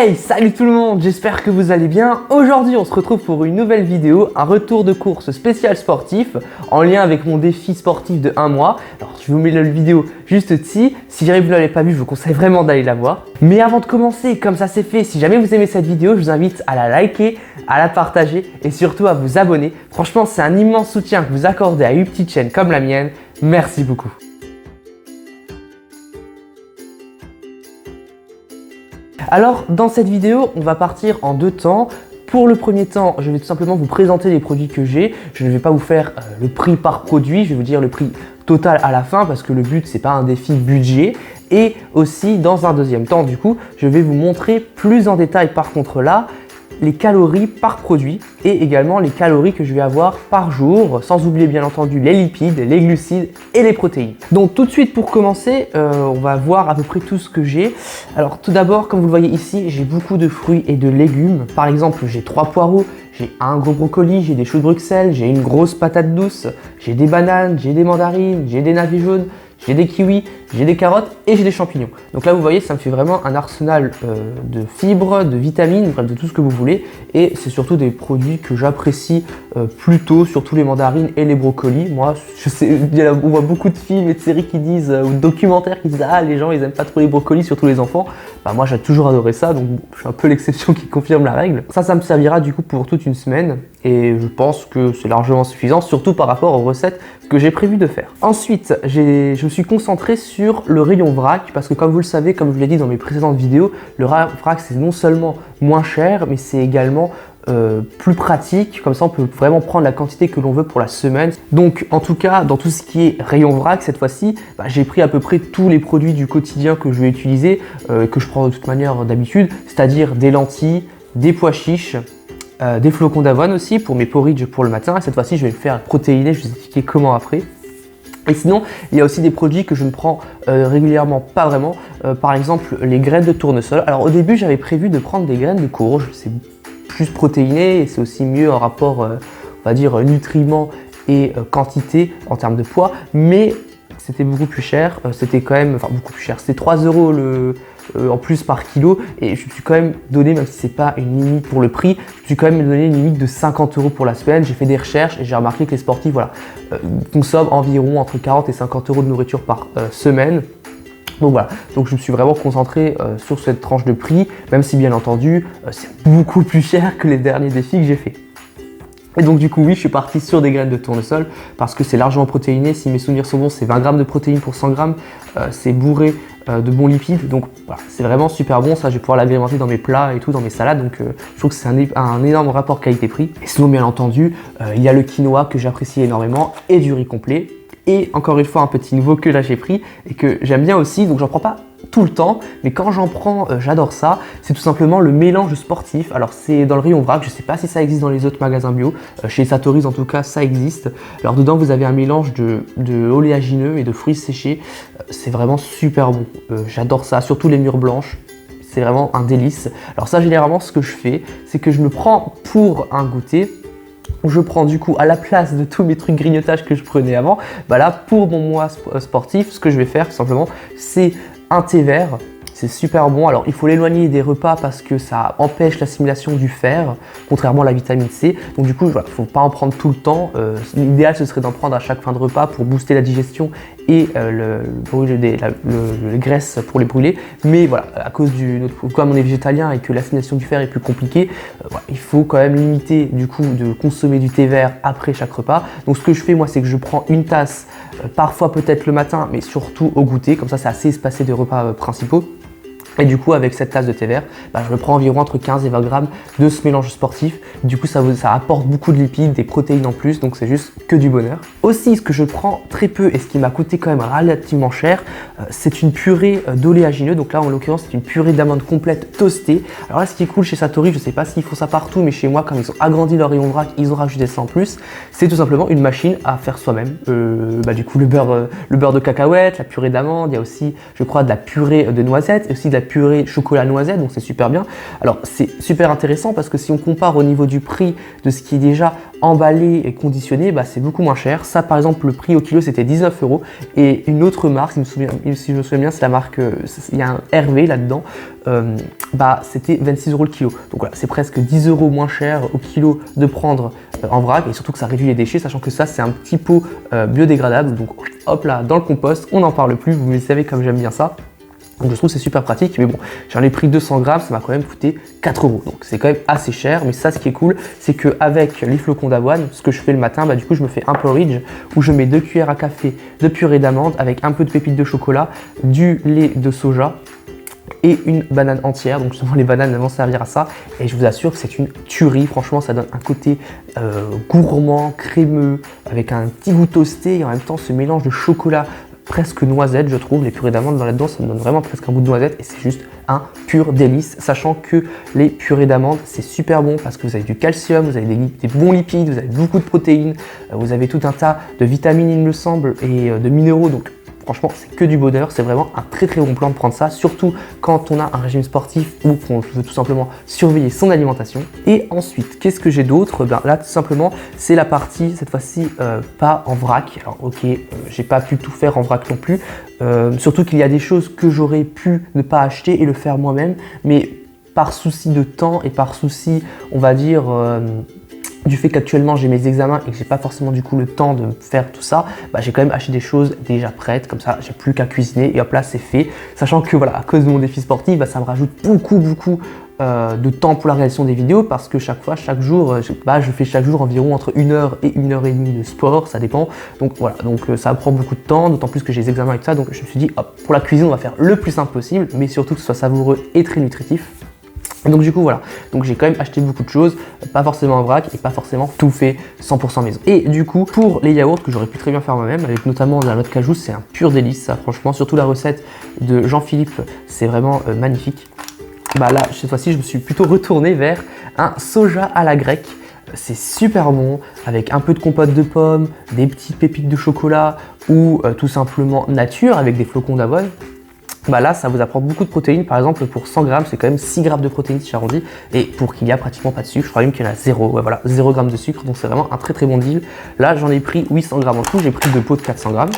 Hey, salut tout le monde, j'espère que vous allez bien. Aujourd'hui, on se retrouve pour une nouvelle vidéo, un retour de course spécial sportif en lien avec mon défi sportif de 1 mois. Alors, je vous mets la vidéo juste ici. Si jamais vous ne l'avez pas vue, je vous conseille vraiment d'aller la voir. Mais avant de commencer, comme ça c'est fait, si jamais vous aimez cette vidéo, je vous invite à la liker, à la partager et surtout à vous abonner. Franchement, c'est un immense soutien que vous accordez à une petite chaîne comme la mienne. Merci beaucoup. Alors, dans cette vidéo, on va partir en 2 temps. Pour le premier temps, je vais tout simplement vous présenter les produits que j'ai. Je ne vais pas vous faire le prix par produit, je vais vous dire le prix total à la fin parce que le but, c'est pas un défi budget. Et aussi, dans un deuxième temps, du coup, je vais vous montrer plus en détail par contre là, les calories par produit et également les calories que je vais avoir par jour, sans oublier bien entendu les lipides, les glucides et les protéines. Donc tout de suite pour commencer, on va voir à peu près tout ce que j'ai. Alors tout d'abord, comme vous le voyez ici, j'ai beaucoup de fruits et de légumes. Par exemple, j'ai 3 poireaux, j'ai un gros brocoli, j'ai des choux de Bruxelles, j'ai une grosse patate douce, j'ai des bananes, j'ai des mandarines, j'ai des navets jaunes, j'ai des kiwis, j'ai des carottes et j'ai des champignons. Donc là, vous voyez, ça me fait vraiment un arsenal de fibres, de vitamines, bref, de tout ce que vous voulez. Et c'est surtout des produits que j'apprécie plutôt, surtout les mandarines et les brocolis. Moi, je sais, on voit beaucoup de films et de séries qui disent, ou de documentaires qui disent « Ah, les gens, ils aiment pas trop les brocolis, surtout les enfants. » Bah moi, j'ai toujours adoré ça, donc je suis un peu l'exception qui confirme la règle. Ça me servira du coup pour toute une semaine. Et je pense que c'est largement suffisant, surtout par rapport aux recettes que j'ai prévu de faire. Ensuite, je me suis concentré sur le rayon vrac, parce que comme vous le savez, comme je vous l'ai dit dans mes précédentes vidéos, le vrac c'est non seulement moins cher, mais c'est également plus pratique. Comme ça, on peut vraiment prendre la quantité que l'on veut pour la semaine. Donc, en tout cas, dans tout ce qui est rayon vrac, cette fois-ci, j'ai pris à peu près tous les produits du quotidien que je vais utiliser, que je prends de toute manière d'habitude, c'est-à-dire des lentilles, des pois chiches, des flocons d'avoine aussi pour mes porridge pour le matin. Et cette fois-ci, je vais le faire protéiné, je vais vous expliquer comment après. Et sinon, il y a aussi des produits que je ne prends régulièrement, pas vraiment. Par exemple, les graines de tournesol. Alors au début, j'avais prévu de prendre des graines de courge. C'est plus protéiné et c'est aussi mieux en rapport, on va dire, nutriments et quantité en termes de poids. Mais c'était beaucoup plus cher. C'était quand même, enfin beaucoup plus cher. C'était 3 € en plus par kilo, et je me suis quand même donné, même si c'est pas une limite pour le prix, je me suis quand même donné une limite de 50 € pour la semaine. J'ai fait des recherches et j'ai remarqué que les sportifs consomment environ entre 40 et 50 € de nourriture par semaine. Donc voilà, donc je me suis vraiment concentré sur cette tranche de prix, même si bien entendu c'est beaucoup plus cher que les derniers défis que j'ai fait. Et donc du coup oui, je suis parti sur des graines de tournesol parce que c'est largement protéiné. Si mes souvenirs sont bons, c'est 20 g de protéines pour 100 g, c'est bourré de bons lipides, donc voilà, c'est vraiment super bon. Ça, je vais pouvoir l'agrémenter dans mes plats et tout, dans mes salades, donc je trouve que c'est un énorme rapport qualité-prix. Et sinon, bien entendu, il y a le quinoa que j'apprécie énormément et du riz complet. Et encore une fois, un petit nouveau que là j'ai pris et que j'aime bien aussi, donc j'en prends pas tout le temps, mais quand j'en prends, j'adore ça. C'est tout simplement le mélange sportif. Alors c'est dans le rayon vrac, je sais pas si ça existe dans les autres magasins bio, chez Sartori's en tout cas ça existe. Alors dedans vous avez un mélange de oléagineux et de fruits séchés, c'est vraiment super bon. J'adore ça, surtout les mûres blanches. C'est vraiment un délice. Alors ça, généralement, ce que je fais, c'est que je me prends pour un goûter. Je prends du coup à la place de tous mes trucs grignotages que je prenais avant, là pour mon mois sportif, ce que je vais faire tout simplement, c'est un thé vert. C'est super bon. Alors il faut l'éloigner des repas parce que ça empêche l'assimilation du fer, contrairement à la vitamine C. Donc du coup, il ne faut pas en prendre tout le temps. L'idéal, ce serait d'en prendre à chaque fin de repas pour booster la digestion et les graisses pour les brûler. Mais voilà, à cause comme on est végétalien et que l'assimilation du fer est plus compliquée, il faut quand même limiter du coup de consommer du thé vert après chaque repas. Donc ce que je fais moi, c'est que je prends une tasse, parfois peut-être le matin, mais surtout au goûter. Comme ça, c'est assez espacé des repas principaux. Et du coup, avec cette tasse de thé vert, je me prends environ entre 15 et 20 g de ce mélange sportif. Du coup, ça apporte beaucoup de lipides, des protéines en plus, donc c'est juste que du bonheur. Aussi, ce que je prends très peu et ce qui m'a coûté quand même relativement cher, c'est une purée d'oléagineux. Donc là, en l'occurrence, c'est une purée d'amandes complète toastée. Alors là, ce qui est cool chez Sartori's, je ne sais pas s'ils font ça partout, mais chez moi, quand ils ont agrandi leur rayon vrac, ils ont rajouté ça en plus. C'est tout simplement une machine à faire soi-même. Du coup, le beurre de cacahuète, la purée d'amandes, il y a aussi, je crois, de la purée de noisettes et aussi de la purée chocolat noisette, donc c'est super bien. Alors c'est super intéressant parce que si on compare au niveau du prix de ce qui est déjà emballé et conditionné, bah, c'est beaucoup moins cher. Ça par exemple, le prix au kilo c'était 19 €, et une autre marque, si je me souviens bien, c'est la marque, il y a un Hervé là-dedans, bah, c'était 26 € le kilo. Donc voilà, c'est presque 10 € moins cher au kilo de prendre en vrac, et surtout que ça réduit les déchets, sachant que ça c'est un petit pot biodégradable, donc hop là, dans le compost, on n'en parle plus, vous le savez comme j'aime bien ça. Donc je trouve que c'est super pratique, mais bon, j'en ai pris 200 grammes, ça m'a quand même coûté 4 €. Donc c'est quand même assez cher, mais ça, ce qui est cool, c'est qu'avec les flocons d'avoine, ce que je fais le matin, bah, du coup je me fais un porridge où je mets 2 cuillères à café de purée d'amande avec un peu de pépites de chocolat, du lait de soja et une banane entière. Donc justement les bananes vont servir à ça, et je vous assure que c'est une tuerie. Franchement, ça donne un côté gourmand, crémeux, avec un petit goût toasté, et en même temps ce mélange de chocolat presque noisette, je trouve. Les purées d'amandes dans là-dedans, ça me donne vraiment presque un goût de noisette, et c'est juste un pur délice, sachant que les purées d'amandes c'est super bon parce que vous avez du calcium, vous avez des bons lipides, vous avez beaucoup de protéines, vous avez tout un tas de vitamines il me semble, et de minéraux. Donc franchement, c'est que du bonheur, c'est vraiment un très très bon plan de prendre ça, surtout quand on a un régime sportif ou qu'on veut tout simplement surveiller son alimentation. Et ensuite, qu'est-ce que j'ai d'autre? Ben là, tout simplement, c'est la partie, cette fois-ci, pas en vrac. Alors ok, j'ai pas pu tout faire en vrac non plus, surtout qu'il y a des choses que j'aurais pu ne pas acheter et le faire moi-même, mais par souci de temps et par souci, on va dire, du fait qu'actuellement j'ai mes examens et que j'ai pas forcément du coup le temps de faire tout ça, bah, j'ai quand même acheté des choses déjà prêtes, comme ça j'ai plus qu'à cuisiner et hop là c'est fait. Sachant que voilà, à cause de mon défi sportif, bah, ça me rajoute beaucoup de temps pour la réalisation des vidéos, parce que chaque jour, je fais chaque jour environ entre 1 heure et 1 heure et demie de sport, ça dépend. Donc voilà, donc ça prend beaucoup de temps, d'autant plus que j'ai les examens avec ça, donc je me suis dit hop, pour la cuisine on va faire le plus simple possible, mais surtout que ce soit savoureux et très nutritif. Donc du coup voilà, donc j'ai quand même acheté beaucoup de choses, pas forcément en vrac et pas forcément tout fait 100% maison. Et du coup pour les yaourts que j'aurais pu très bien faire moi-même, avec notamment de la noix de cajou, c'est un pur délice ça, franchement, surtout la recette de Jean-Philippe, c'est vraiment magnifique. Bah là cette fois-ci je me suis plutôt retourné vers un soja à la grecque. C'est super bon, avec un peu de compote de pommes, des petites pépites de chocolat ou tout simplement nature avec des flocons d'avoine. Bah là, ça vous apporte beaucoup de protéines. Par exemple, pour 100 grammes, c'est quand même 6 grammes de protéines si j'arrondis. Et pour qu'il y a pratiquement pas de sucre, je crois même qu'il y en a 0. Ouais, voilà, 0 g de sucre. Donc c'est vraiment un très très bon deal. Là, j'en ai pris 800 grammes en tout. J'ai pris 2 pots de 400 grammes.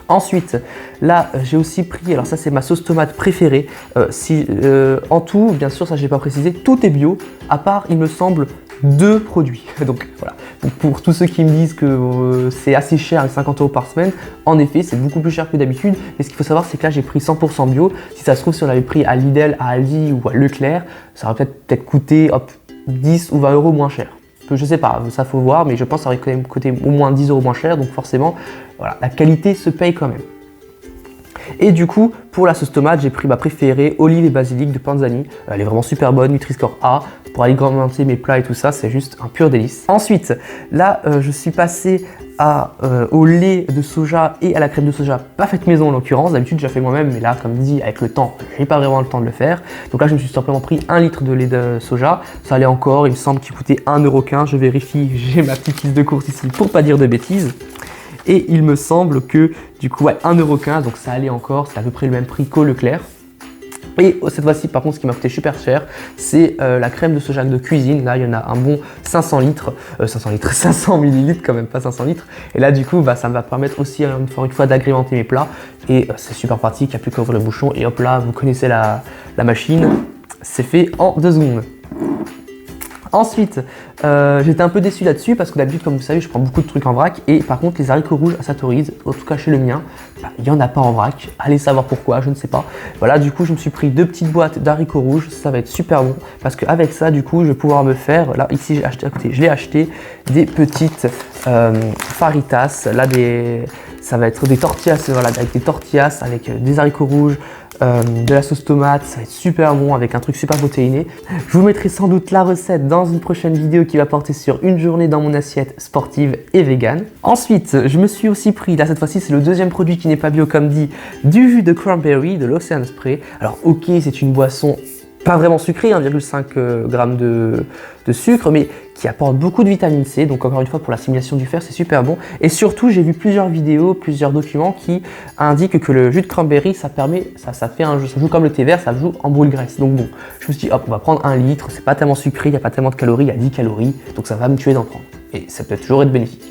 Ensuite, là, j'ai aussi pris, alors ça c'est ma sauce tomate préférée. En tout, bien sûr, ça je n'ai pas précisé, tout est bio, à part, il me semble, 2 produits. Donc voilà. Donc, pour tous ceux qui me disent que c'est assez cher, les 50 € par semaine, en effet, c'est beaucoup plus cher que d'habitude. Mais ce qu'il faut savoir, c'est que là, j'ai pris 100% bio. Si ça se trouve, si on avait pris à Lidl, à Aldi ou à Leclerc, ça aurait peut-être coûté 10 ou 20 € moins cher. Je sais pas, ça faut voir, mais je pense que ça aurait quand même coûté au moins 10 € moins cher. Donc forcément, voilà, la qualité se paye quand même. Et du coup, pour la sauce tomate, j'ai pris ma préférée, olive et basilic de Panzani. Elle est vraiment super bonne, Nutri-Score A. Pour alimenter mes plats et tout ça, c'est juste un pur délice. Ensuite, là, je suis passé au lait de soja et à la crème de soja, pas faite maison en l'occurrence. D'habitude, je la fais moi-même, mais là, comme dit, avec le temps, j'ai pas vraiment le temps de le faire. Donc là, je me suis simplement pris 1 litre de lait de soja. Ça allait encore, il me semble qu'il coûtait 1,15 €. Je vérifie, j'ai ma petite liste de courses ici pour pas dire de bêtises. Et il me semble que du coup, ouais, 1,15 €, donc ça allait encore, c'est à peu près le même prix qu'au Leclerc. Et cette fois-ci, par contre, ce qui m'a coûté super cher, c'est la crème de soja de cuisine. Là, il y en a un bon 500 millilitres quand même, pas 500 litres. Et là, du coup, bah, ça va permettre aussi, une fois, d'agrémenter mes plats. Et c'est super pratique, il n'y a plus qu'à ouvrir le bouchon. Et hop là, vous connaissez la machine, c'est fait en 2 secondes. Ensuite, j'étais un peu déçu là-dessus parce que d'habitude, comme vous savez, je prends beaucoup de trucs en vrac, et par contre les haricots rouges à Satorise, en tout cas chez le mien, bah, il n'y en a pas en vrac. Allez savoir pourquoi, je ne sais pas. Voilà, du coup je me suis pris 2 petites boîtes d'haricots rouges, ça va être super bon parce qu'avec ça, du coup, je vais pouvoir me faire, là ici j'ai acheté à côté, je l'ai acheté, des petites faritas, là ça va être des tortillas, voilà, avec des tortillas, avec des haricots rouges, de la sauce tomate, ça va être super bon avec un truc super protéiné. Je vous mettrai sans doute la recette dans une prochaine vidéo qui va porter sur une journée dans mon assiette sportive et vegan. Ensuite, je me suis aussi pris, là cette fois-ci c'est le deuxième produit qui n'est pas bio comme dit, du jus de cranberry de l'Ocean Spray. Alors ok, c'est une boisson pas vraiment sucré, 1,5 g de sucre, mais qui apporte beaucoup de vitamine C. Donc encore une fois, pour l'assimilation du fer, c'est super bon. Et surtout, j'ai vu plusieurs vidéos, plusieurs documents qui indiquent que le jus de cranberry, ça fait un jus, ça joue comme le thé vert, ça joue en brûle graisse. Donc bon, je me suis dit, hop, on va prendre 1 litre, c'est pas tellement sucré, il n'y a pas tellement de calories, il y a 10 calories, donc ça va me tuer d'en prendre. Et ça peut toujours être bénéfique.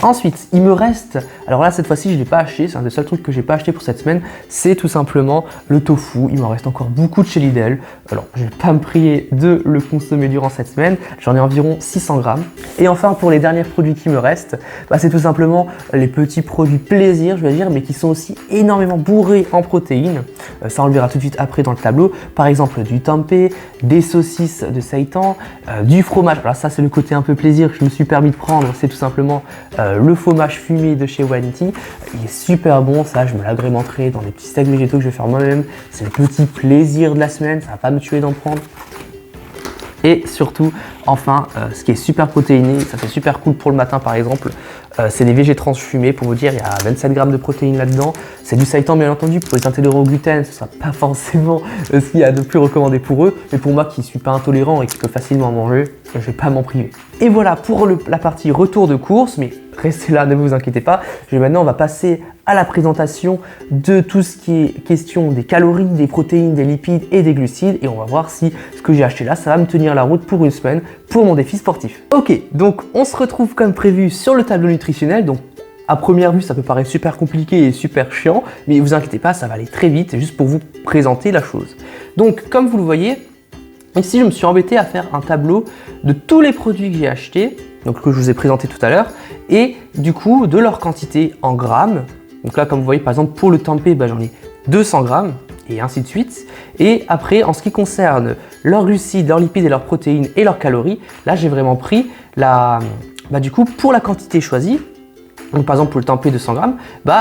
Ensuite, il me reste, alors là cette fois-ci je ne l'ai pas acheté, c'est un des seuls trucs que j'ai pas acheté pour cette semaine, c'est tout simplement le tofu. Il m'en reste encore beaucoup de chez Lidl. Alors je vais pas me prier de le consommer durant cette semaine, j'en ai environ 600 grammes. Et enfin pour les derniers produits qui me restent, c'est tout simplement les petits produits plaisir, je vais dire, mais qui sont aussi énormément bourrés en protéines. Ça on le verra tout de suite après dans le tableau. Par exemple du tempeh, des saucisses de seitan, du fromage. Alors ça c'est le côté un peu plaisir que je me suis permis de prendre, c'est tout simplement le fromage fumé de chez Wanty. Il est super bon, ça je me l'agrémenterai dans des petits steaks végétaux que je vais faire moi-même. C'est le petit plaisir de la semaine, ça va pas me tuer d'en prendre. Et surtout, enfin, ce qui est super protéiné, ça c'est super cool pour le matin par exemple, c'est des végétrans fumés. Pour vous dire, il y a 27 grammes de protéines là-dedans. C'est du seitan bien entendu, pour les intolérants au gluten, ce ne sera pas forcément ce qu'il y a de plus recommandé pour eux, mais pour moi qui ne suis pas intolérant et qui peut facilement en manger, je ne vais pas m'en priver. Et voilà pour la partie retour de course, mais restez là, ne vous inquiétez pas. Maintenant, on va passer à la présentation de tout ce qui est question des calories, des protéines, des lipides et des glucides. Et on va voir si ce que j'ai acheté là, ça va me tenir la route pour une semaine pour mon défi sportif. Ok, donc on se retrouve comme prévu sur le tableau nutritionnel. Donc à première vue, ça peut paraître super compliqué et super chiant, mais vous inquiétez pas, ça va aller très vite. C'est juste pour vous présenter la chose. Donc comme vous le voyez, ici je me suis embêté à faire un tableau de tous les produits que j'ai achetés, donc que je vous ai présenté tout à l'heure, et du coup de leur quantité en grammes. Donc là, comme vous voyez, par exemple, pour le tempeh, j'en ai 200 grammes et ainsi de suite. Et après, en ce qui concerne leurs glucides, leurs lipides et leurs protéines et leurs calories, là, j'ai vraiment pris du coup, pour la quantité choisie, donc par exemple pour le tempeh de 100 grammes,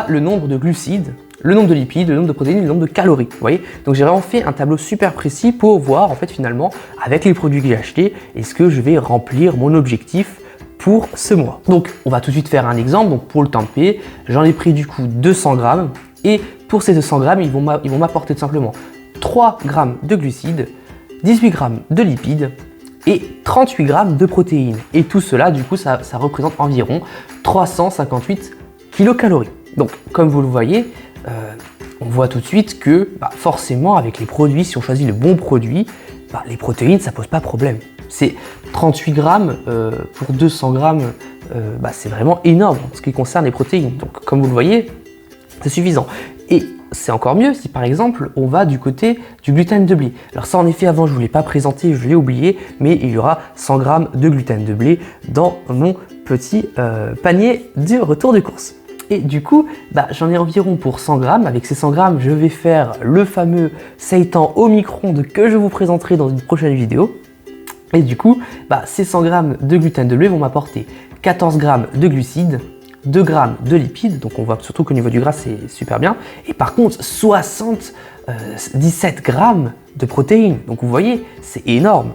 le nombre de glucides, le nombre de lipides, le nombre de protéines et le nombre de calories. Vous voyez? Donc j'ai vraiment fait un tableau super précis pour voir, en fait, finalement, avec les produits que j'ai achetés, est-ce que je vais remplir mon objectif pour ce mois. Donc on va tout de suite faire un exemple. Donc pour le tempeh, j'en ai pris du coup 200 grammes et pour ces 200 grammes, ils vont m'apporter tout simplement 3 grammes de glucides, 18 grammes de lipides et 38 grammes de protéines. Et tout cela, du coup, ça représente environ 358 kilocalories. Donc comme vous le voyez, on voit tout de suite que forcément avec les produits, si on choisit le bon produit, les protéines, ça pose pas problème. C'est 38 grammes pour 200 grammes, c'est vraiment énorme en ce qui concerne les protéines. Donc comme vous le voyez, c'est suffisant. Et c'est encore mieux si par exemple on va du côté du gluten de blé. Alors ça en effet avant je ne vous l'ai pas présenté, je l'ai oublié, mais il y aura 100 grammes de gluten de blé dans mon petit panier du retour de course. Et du coup, j'en ai environ pour 100 grammes. Avec ces 100 grammes, je vais faire le fameux seitan au micro-ondes que je vous présenterai dans une prochaine vidéo. Et du coup, ces 100 grammes de gluten de blé vont m'apporter 14 grammes de glucides, 2 grammes de lipides, donc on voit surtout qu'au niveau du gras c'est super bien, et par contre 17 grammes de protéines, donc vous voyez, c'est énorme.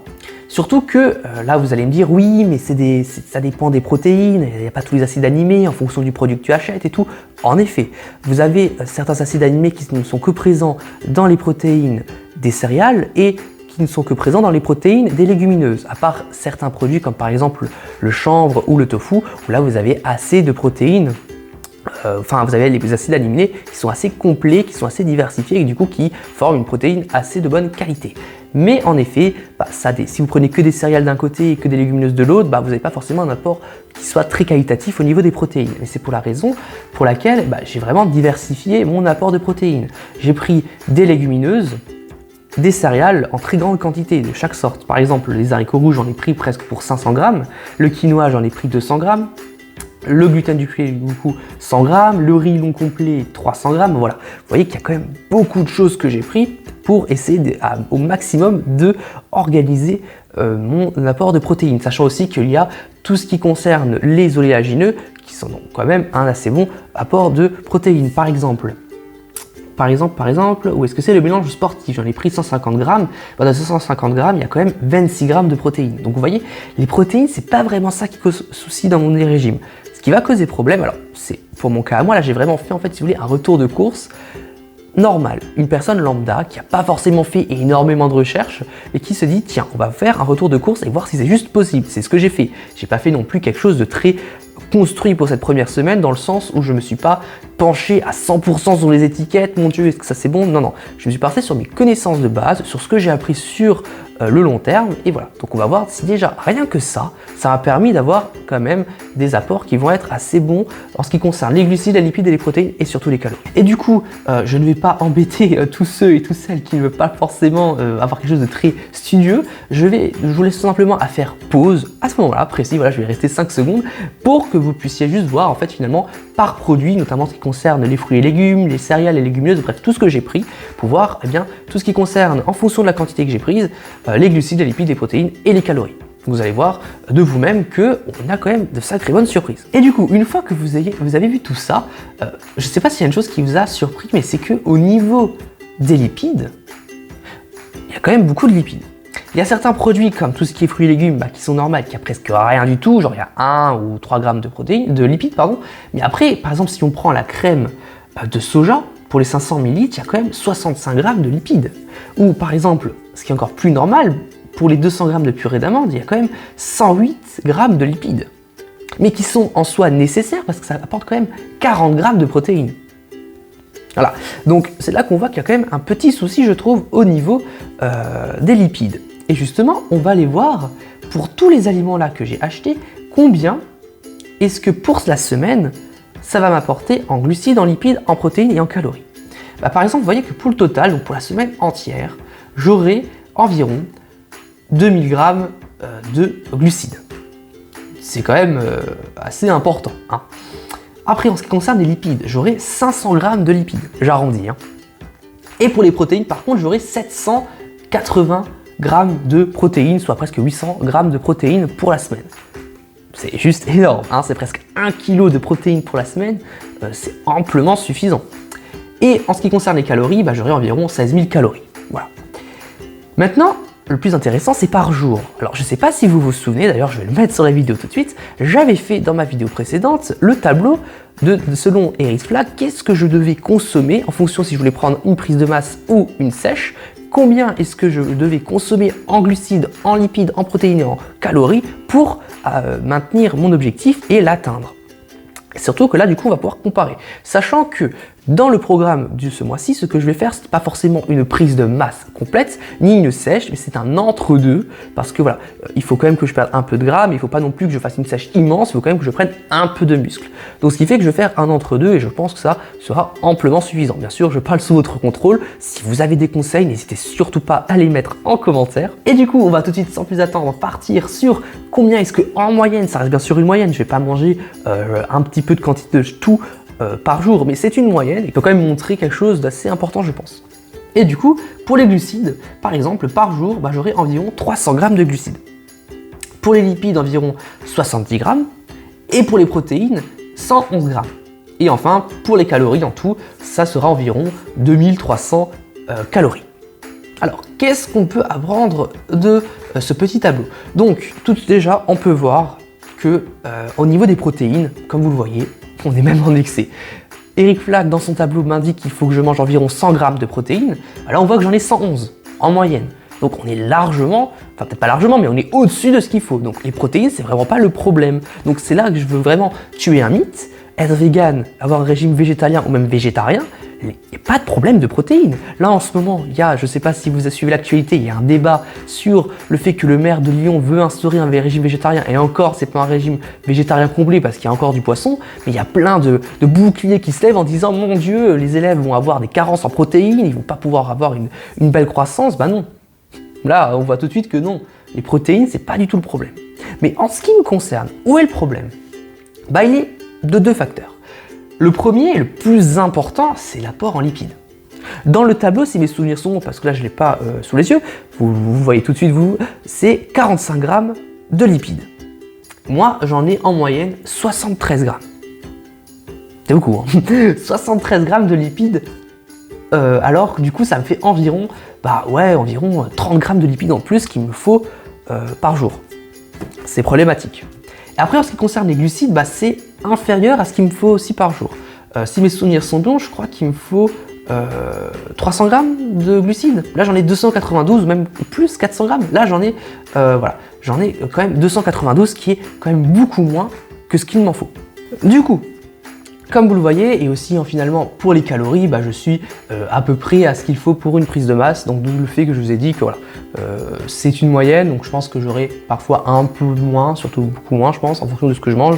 Surtout que là vous allez me dire oui mais ça dépend des protéines, il n'y a pas tous les acides aminés en fonction du produit que tu achètes et tout. En effet, vous avez certains acides aminés qui ne sont que présents dans les protéines des céréales et qui ne sont que présents dans les protéines des légumineuses, à part certains produits comme par exemple le chanvre ou le tofu, où là vous avez assez de protéines, vous avez les acides aminés qui sont assez complets, qui sont assez diversifiés et du coup qui forment une protéine assez de bonne qualité. Mais en effet, si vous prenez que des céréales d'un côté et que des légumineuses de l'autre, vous n'avez pas forcément un apport qui soit très qualitatif au niveau des protéines. Et c'est pour la raison pour laquelle j'ai vraiment diversifié mon apport de protéines. J'ai pris des légumineuses, des céréales en très grande quantité de chaque sorte. Par exemple, les haricots rouges, j'en ai pris presque pour 500 grammes. Le quinoa, j'en ai pris 200 grammes. Le gluten du blé, du coup, 100 grammes. Le riz long complet, 300 grammes. Voilà. Vous voyez qu'il y a quand même beaucoup de choses que j'ai pris pour essayer au maximum de organiser mon apport de protéines. Sachant aussi qu'il y a tout ce qui concerne les oléagineux qui sont donc quand même un assez bon apport de protéines. Par exemple, où est-ce que c'est le mélange sportif? J'en ai pris 150 grammes. Dans ces 150 grammes, il y a quand même 26 grammes de protéines. Donc vous voyez, les protéines, c'est pas vraiment ça qui cause souci dans mon régime. Ce qui va causer problème, alors c'est pour mon cas à moi, là j'ai vraiment fait en fait, si vous voulez, un retour de course normale, une personne lambda qui n'a pas forcément fait énormément de recherches et qui se dit tiens, on va faire un retour de course et voir si c'est juste possible. C'est ce que j'ai fait. J'ai pas fait non plus quelque chose de très construit pour cette première semaine, dans le sens où je me suis pas penché à 100% sur les étiquettes, mon Dieu, est-ce que ça c'est bon? Non, non, je me suis passé sur mes connaissances de base, sur ce que j'ai appris sur le long terme, et voilà. Donc on va voir si déjà, rien que ça m'a permis d'avoir quand même des apports qui vont être assez bons en ce qui concerne les glucides, les lipides et les protéines, et surtout les calories. Et du coup, je ne vais pas embêter tous ceux et toutes celles qui ne veulent pas forcément avoir quelque chose de très studieux, je vous laisse tout simplement à faire pause à ce moment-là, précis, voilà, je vais rester 5 secondes, pour que vous puissiez juste voir en fait finalement par produit, notamment ce qui concerne les fruits et légumes, les céréales et légumineuses, bref tout ce que j'ai pris, pour voir eh bien, tout ce qui concerne en fonction de la quantité que j'ai prise, les glucides, les lipides, les protéines et les calories. Vous allez voir de vous-même qu'on a quand même de sacrées bonnes surprises. Et du coup, une fois que vous avez vu tout ça, je ne sais pas s'il y a une chose qui vous a surpris, mais c'est qu'au niveau des lipides, il y a quand même beaucoup de lipides. Il y a certains produits comme tout ce qui est fruits et légumes qui sont normaux, qui a presque rien du tout, genre il y a 1 ou 3 grammes de lipides, pardon. Mais après, par exemple, si on prend la crème de soja, pour les 500 ml, il y a quand même 65 grammes de lipides. Ou par exemple, ce qui est encore plus normal, pour les 200 grammes de purée d'amande, il y a quand même 108 grammes de lipides. Mais qui sont en soi nécessaires parce que ça apporte quand même 40 grammes de protéines. Voilà, donc c'est là qu'on voit qu'il y a quand même un petit souci, je trouve, au niveau des lipides. Et justement, on va aller voir, pour tous les aliments là que j'ai achetés, combien est-ce que pour la semaine, ça va m'apporter en glucides, en lipides, en protéines et en calories. Par exemple, vous voyez que pour le total, donc pour la semaine entière, j'aurai environ 2000 grammes de glucides. C'est quand même assez important. Hein. Après, en ce qui concerne les lipides, j'aurai 500 grammes de lipides, j'arrondis. Hein. Et pour les protéines, par contre, j'aurai 780 grammes de protéines, soit presque 800 grammes de protéines pour la semaine. C'est juste énorme, hein, c'est presque 1 kg de protéines pour la semaine, c'est amplement suffisant. Et en ce qui concerne les calories, j'aurai environ 16 000 calories. Voilà. Maintenant, le plus intéressant, c'est par jour. Alors, je ne sais pas si vous vous souvenez, d'ailleurs, je vais le mettre sur la vidéo tout de suite, j'avais fait dans ma vidéo précédente le tableau de selon Eric Flag, qu'est-ce que je devais consommer en fonction si je voulais prendre une prise de masse ou une sèche, combien est-ce que je devais consommer en glucides, en lipides, en protéines et en calories pour maintenir mon objectif et l'atteindre. Surtout que là, du coup, on va pouvoir comparer. Sachant que dans le programme de ce mois-ci, ce que je vais faire, c'est pas forcément une prise de masse complète, ni une sèche, mais c'est un entre-deux. Parce que voilà, il faut quand même que je perde un peu de gras, mais il faut pas non plus que je fasse une sèche immense, il faut quand même que je prenne un peu de muscle. Donc ce qui fait que je vais faire un entre-deux et je pense que ça sera amplement suffisant. Bien sûr, je parle sous votre contrôle. Si vous avez des conseils, n'hésitez surtout pas à les mettre en commentaire. Et du coup, on va tout de suite, sans plus attendre, partir sur combien est-ce que, en moyenne, ça reste bien sûr une moyenne, je vais pas manger un petit peu de quantité de tout par jour, mais c'est une moyenne, il peut quand même montrer quelque chose d'assez important, je pense. Et du coup, pour les glucides, par exemple, par jour, j'aurai environ 300 grammes de glucides. Pour les lipides, environ 70 grammes. Et pour les protéines, 111 grammes. Et enfin, pour les calories en tout, ça sera environ 2300 calories. Alors, qu'est-ce qu'on peut apprendre de ce petit tableau? Donc, tout déjà, on peut voir que au niveau des protéines, comme vous le voyez, on est même en excès. Eric Flag, dans son tableau, m'indique qu'il faut que je mange environ 100 grammes de protéines. Là, on voit que j'en ai 111 en moyenne. Donc, on est largement, enfin peut-être pas largement, mais on est au-dessus de ce qu'il faut. Donc, les protéines, c'est vraiment pas le problème. Donc, c'est là que je veux vraiment tuer un mythe. Être vegan, avoir un régime végétalien ou même végétarien, il n'y a pas de problème de protéines. Là, en ce moment, il y a, je ne sais pas si vous suivez l'actualité, il y a un débat sur le fait que le maire de Lyon veut instaurer un régime végétarien. Et encore, c'est pas un régime végétarien complet parce qu'il y a encore du poisson. Mais il y a plein de boucliers qui se lèvent en disant « Mon Dieu, les élèves vont avoir des carences en protéines, ils ne vont pas pouvoir avoir une belle croissance. » Non. Là, on voit tout de suite que non. Les protéines, c'est pas du tout le problème. Mais en ce qui me concerne, où est le problème? Il est de 2 facteurs. Le premier et le plus important, c'est l'apport en lipides. Dans le tableau, si mes souvenirs sont bons, parce que là je ne l'ai pas sous les yeux, vous voyez tout de suite, c'est 45 grammes de lipides. Moi, j'en ai en moyenne 73 grammes. C'est beaucoup, hein. 73 grammes de lipides, alors du coup ça me fait environ, environ 30 grammes de lipides en plus qu'il me faut par jour. C'est problématique. Et après, en ce qui concerne les glucides, c'est inférieur à ce qu'il me faut aussi par jour. Si mes souvenirs sont bons, je crois qu'il me faut 300 grammes de glucides. Là, j'en ai 292, même plus 400 grammes. Là, j'en ai, voilà, j'en ai quand même 292, qui est quand même beaucoup moins que ce qu'il m'en faut. Du coup, comme vous le voyez, et aussi finalement pour les calories, bah, je suis à peu près à ce qu'il faut pour une prise de masse, donc d'où le fait que je vous ai dit que voilà, c'est une moyenne, donc je pense que j'aurai parfois un peu moins, surtout beaucoup moins je pense, en fonction de ce que je mange,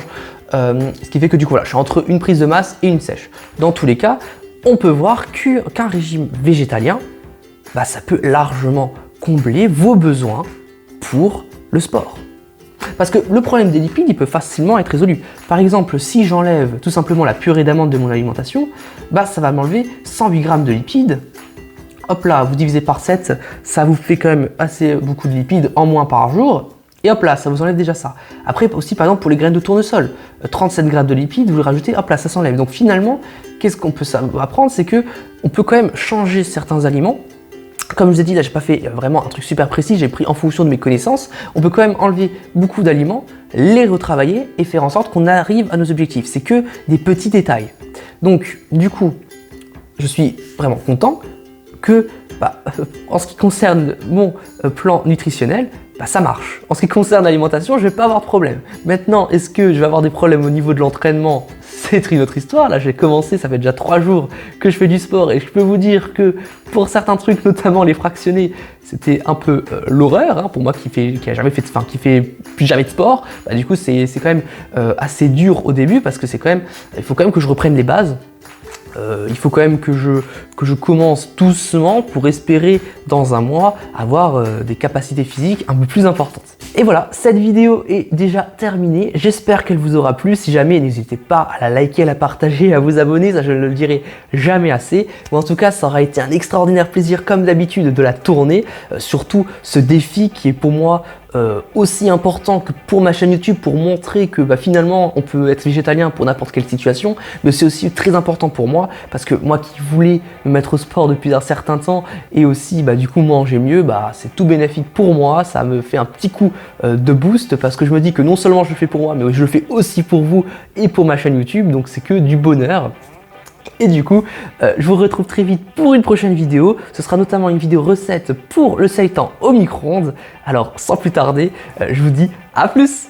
ce qui fait que du coup voilà, je suis entre une prise de masse et une sèche. Dans tous les cas, on peut voir qu'un régime végétalien, bah, ça peut largement combler vos besoins pour le sport. Parce que le problème des lipides, il peut facilement être résolu. Par exemple, si j'enlève tout simplement la purée d'amande de mon alimentation, bah ça va m'enlever 108 grammes de lipides. Hop là, vous divisez par 7, ça vous fait quand même assez beaucoup de lipides en moins par jour. Et hop là, ça vous enlève déjà ça. Après aussi, par exemple, pour les graines de tournesol, 37 grammes de lipides, vous les rajoutez, hop là, ça s'enlève. Donc finalement, qu'est-ce qu'on peut apprendre, c'est que on peut quand même changer certains aliments. Comme je vous ai dit, là, j'ai pas fait vraiment un truc super précis, j'ai pris en fonction de mes connaissances. On peut quand même enlever beaucoup d'aliments, les retravailler et faire en sorte qu'on arrive à nos objectifs. C'est que des petits détails. Donc, du coup, je suis vraiment content que, bah, en ce qui concerne mon plan nutritionnel, bah, ça marche. En ce qui concerne l'alimentation, je vais pas avoir de problème. Maintenant, est-ce que je vais avoir des problèmes au niveau de l'entraînement? C'est une autre histoire. Là, j'ai commencé, ça fait déjà 3 jours que je fais du sport et je peux vous dire que pour certains trucs, notamment les fractionnés, c'était un peu l'horreur hein, pour moi qui a jamais fait, qui fait plus jamais de sport. Bah, du coup, c'est quand même assez dur au début parce que c'est quand même, il faut quand même que je reprenne les bases. Il faut quand même que je commence doucement pour espérer dans un mois avoir des capacités physiques un peu plus importantes. Et voilà, cette vidéo est déjà terminée. J'espère qu'elle vous aura plu. Si jamais, n'hésitez pas à la liker, à la partager, à vous abonner. Ça, je ne le dirai jamais assez. Mais en tout cas, ça aura été un extraordinaire plaisir, comme d'habitude, de la tourner. Surtout ce défi qui est pour moi aussi important que pour ma chaîne YouTube, pour montrer que bah, finalement on peut être végétalien pour n'importe quelle situation, mais c'est aussi très important pour moi parce que moi qui voulais me mettre au sport depuis un certain temps et aussi bah, du coup manger mieux, bah, c'est tout bénéfique pour moi, ça me fait un petit coup de boost parce que je me dis que non seulement je le fais pour moi, mais je le fais aussi pour vous et pour ma chaîne YouTube, donc c'est que du bonheur. Et du coup, je vous retrouve très vite pour une prochaine vidéo. Ce sera notamment une vidéo recette pour le seitan au micro-ondes. Alors, sans plus tarder, je vous dis à plus!